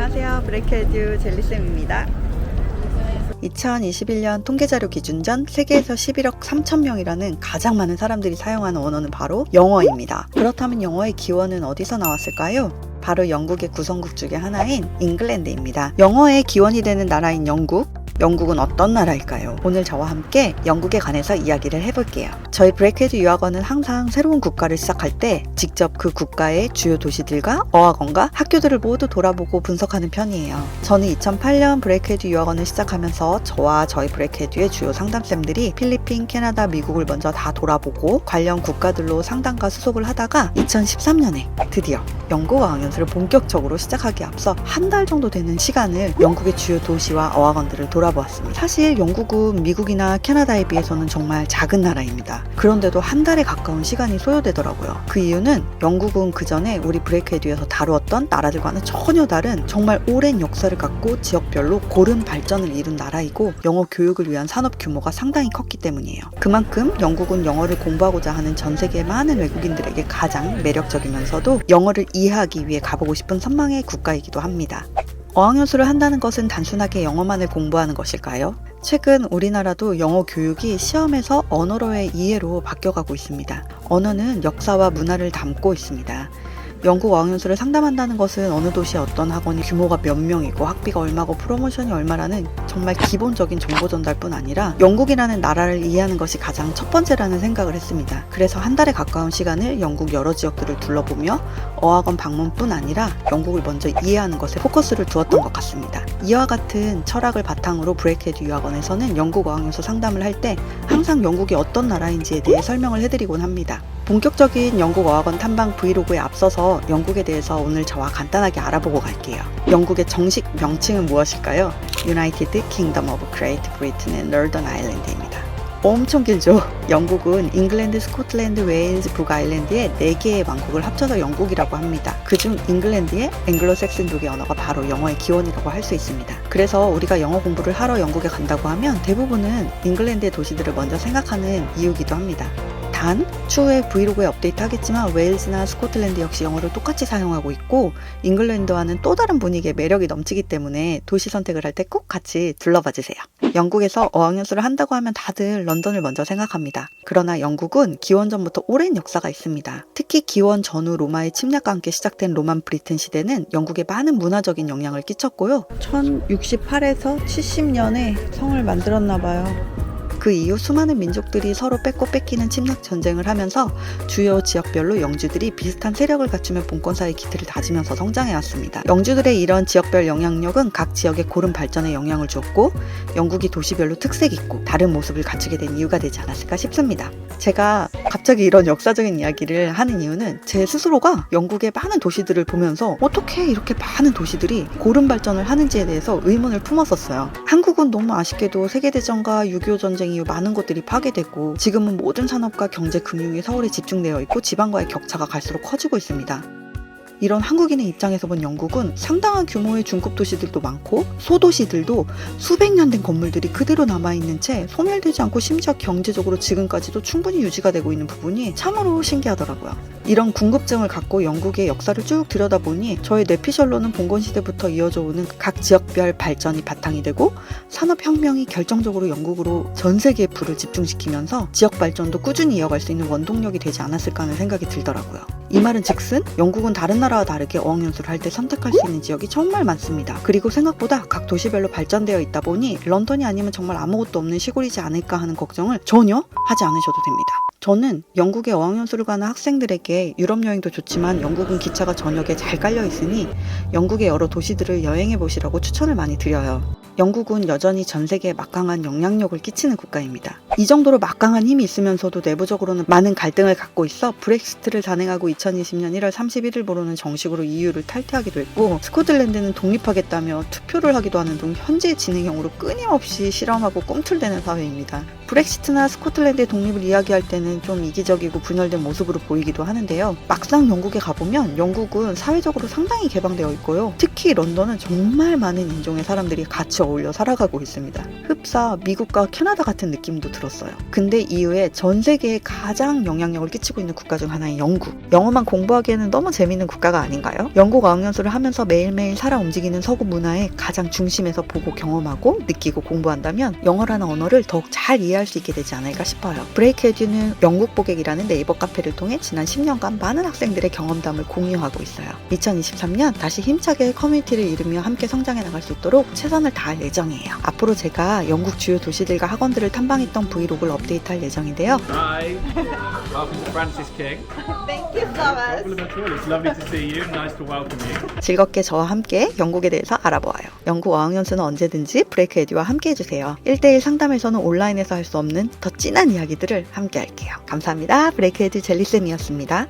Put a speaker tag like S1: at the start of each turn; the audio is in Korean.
S1: 안녕하세요. 브레이크에듀 젤리쌤입니다. 2021년 통계자료 기준전 세계에서 11억 3천 명이라는 가장 많은 사람들이 사용하는 언어는 바로 영어입니다. 그렇다면 영어의 기원은 어디서 나왔을까요? 바로 영국의 구성국 중에 하나인 잉글랜드입니다. 영어의 기원이 되는 나라인 영국은 어떤 나라일까요? 오늘 저와 함께 영국에 관해서 이야기를 해볼게요. 저희 브레이크에듀 유학원은 항상 새로운 국가를 시작할 때 직접 그 국가의 주요 도시들과 어학원과 학교들을 모두 돌아보고 분석하는 편이에요. 저는 2008년 브레이크에듀 유학원을 시작하면서 저와 저희 브레이크에듀의 주요 상담쌤들이 필리핀, 캐나다, 미국을 먼저 다 돌아보고 관련 국가들로 상담과 수속을 하다가 2013년에 드디어 영국 어학연수를 본격적으로 시작하기에 앞서 한 달 정도 되는 시간을 영국의 주요 도시와 어학원들을 돌아보았습니다. 사실 영국은 미국이나 캐나다에 비해서는 정말 작은 나라입니다. 그런데도 한 달에 가까운 시간이 소요되더라고요. 그 이유는 영국은 그 전에 우리 브레이크에듀에서 다루었던 나라들과는 전혀 다른 정말 오랜 역사를 갖고 지역별로 고른 발전을 이룬 나라이고 영어 교육을 위한 산업 규모가 상당히 컸기 때문이에요. 그만큼 영국은 영어를 공부하고자 하는 전 세계 많은 외국인들에게 가장 매력적이면서도 영어를 이해하기 위해 가보고 싶은 선망의 국가이기도 합니다. 어학연수를 한다는 것은 단순하게 영어만을 공부하는 것일까요? 최근 우리나라도 영어 교육이 시험에서 언어로의 이해로 바뀌어가고 있습니다. 언어는 역사와 문화를 담고 있습니다. 영국 어학연수를 상담한다는 것은 어느 도시의 어떤 학원이 규모가 몇 명이고 학비가 얼마고 프로모션이 얼마라는 정말 기본적인 정보 전달뿐 아니라 영국이라는 나라를 이해하는 것이 가장 첫 번째라는 생각을 했습니다. 그래서 한 달에 가까운 시간을 영국 여러 지역들을 둘러보며 어학원 방문뿐 아니라 영국을 먼저 이해하는 것에 포커스를 두었던 것 같습니다. 이와 같은 철학을 바탕으로 브레이크에듀 유학원에서는 영국 어학연수 상담을 할 때 항상 영국이 어떤 나라인지에 대해 설명을 해드리곤 합니다. 본격적인 영국 어학원 탐방 브이로그에 앞서서 영국에 대해서 오늘 저와 간단하게 알아보고 갈게요. 영국의 정식 명칭은 무엇일까요? United Kingdom of Great Britain and Northern Ireland입니다. 엄청 길죠? 영국은 잉글랜드, 스코틀랜드, 웨일즈, 북아일랜드의 4개의 왕국을 합쳐서 영국이라고 합니다. 그중 잉글랜드의 앵글로색슨족의 언어가 바로 영어의 기원이라고 할 수 있습니다. 그래서 우리가 영어 공부를 하러 영국에 간다고 하면 대부분은 잉글랜드의 도시들을 먼저 생각하는 이유기도 합니다. 단, 추후에 브이로그에 업데이트 하겠지만 웨일즈나 스코틀랜드 역시 영어를 똑같이 사용하고 있고 잉글랜드와는 또 다른 분위기의 매력이 넘치기 때문에 도시 선택을 할 때 꼭 같이 둘러봐 주세요. 영국에서 어학연수를 한다고 하면 다들 런던을 먼저 생각합니다. 그러나 영국은 기원 전부터 오랜 역사가 있습니다. 특히 기원 전후 로마의 침략과 함께 시작된 로만 브리튼 시대는 영국에 많은 문화적인 영향을 끼쳤고요. 1068에서 70년에 성을 만들었나 봐요. 그 이후 수많은 민족들이 서로 뺏고 뺏기는 침략 전쟁을 하면서 주요 지역별로 영주들이 비슷한 세력을 갖추며 봉건사의 기틀을 다지면서 성장해왔습니다. 영주들의 이런 지역별 영향력은 각 지역의 고른 발전에 영향을 주었고 영국이 도시별로 특색 있고 다른 모습을 갖추게 된 이유가 되지 않았을까 싶습니다. 제가 갑자기 이런 역사적인 이야기를 하는 이유는 제 스스로가 영국의 많은 도시들을 보면서 어떻게 이렇게 많은 도시들이 고른 발전을 하는지에 대해서 의문을 품었었어요. 한국은 너무 아쉽게도 세계대전과 6.25 전쟁 이후 많은 것들이 파괴되고 지금은 모든 산업과 경제, 금융이 서울에 집중되어 있고 지방과의 격차가 갈수록 커지고 있습니다. 이런 한국인의 입장에서 본 영국은 상당한 규모의 중급 도시들도 많고 소도시들도 수백 년 된 건물들이 그대로 남아있는 채 소멸되지 않고 심지어 경제적으로 지금까지도 충분히 유지가 되고 있는 부분이 참으로 신기하더라고요. 이런 궁금증을 갖고 영국의 역사를 쭉 들여다보니 저의 뇌피셜로는 봉건시대부터 이어져 오는 각 지역별 발전이 바탕이 되고 산업혁명이 결정적으로 영국으로 전 세계의 불을 집중시키면서 지역 발전도 꾸준히 이어갈 수 있는 원동력이 되지 않았을까 하는 생각이 들더라고요. 이 말은 즉슨 영국은 다른 나라와 다르게 어학연수를 할 때 선택할 수 있는 지역이 정말 많습니다. 그리고 생각보다 각 도시별로 발전되어 있다 보니 런던이 아니면 정말 아무것도 없는 시골이지 않을까 하는 걱정을 전혀 하지 않으셔도 됩니다. 저는 영국에 어학연수를 가는 학생들에게 유럽 여행도 좋지만 영국은 기차가 전역에 잘 깔려 있으니 영국의 여러 도시들을 여행해 보시라고 추천을 많이 드려요. 영국은 여전히 전 세계에 막강한 영향력을 끼치는 국가입니다. 이 정도로 막강한 힘이 있으면서도 내부적으로는 많은 갈등을 갖고 있어 브렉시트를 단행하고 2020년 1월 31일부로는 정식으로 EU를 탈퇴하기도 했고 스코틀랜드는 독립하겠다며 투표를 하기도 하는 등 현재 진행형으로 끊임없이 실험하고 꿈틀대는 사회입니다. 브렉시트나 스코틀랜드의 독립을 이야기할 때는 좀 이기적이고 분열된 모습으로 보이기도 하는데요. 막상 영국에 가보면 영국은 사회적으로 상당히 개방되어 있고요. 특히 런던은 정말 많은 인종의 사람들이 같이 어울려 살아가고 있습니다. 흡사 미국과 캐나다 같은 느낌도 들었어요. 근데 이후에 전 세계에 가장 영향력을 끼치고 있는 국가 중 하나인 영국. 영어만 공부하기에는 너무 재밌는 국가가 아닌가요? 영국 어학연수를 하면서 매일매일 살아 움직이는 서구 문화의 가장 중심에서 보고 경험하고 느끼고 공부한다면 영어라는 언어를 더욱 잘 이해할 수 있게 되지 않을까 싶어요. 브레이크 에듀는 영국 보객이라는 네이버 카페를 통해 지난 10년간 많은 학생들의 경험담을 공유하고 있어요. 2023년 다시 힘차게 커뮤니티를 이루며 함께 성장해 나갈 수 있도록 최선을 다할 예정이에요. 앞으로 제가 영국 주요 도시들과 학원들을 탐방했던 브이로그를 업데이트할 예정인데요.
S2: Hi, welcome to Francis King.
S3: Thank you so much.
S2: Problem at all. It's lovely to see you. Nice to welcome you.
S1: 즐겁게 저와 함께 영국에 대해서 알아보아요. 영국 어학연수는 언제든지 브레이크 에듀와 함께 해주세요. 1대1 상담에서는 온라인에서 할 수 없는 더 진한 이야기들을 함께 할게요. 감사합니다. 브레이크 에듀 젤리쌤이었습니다.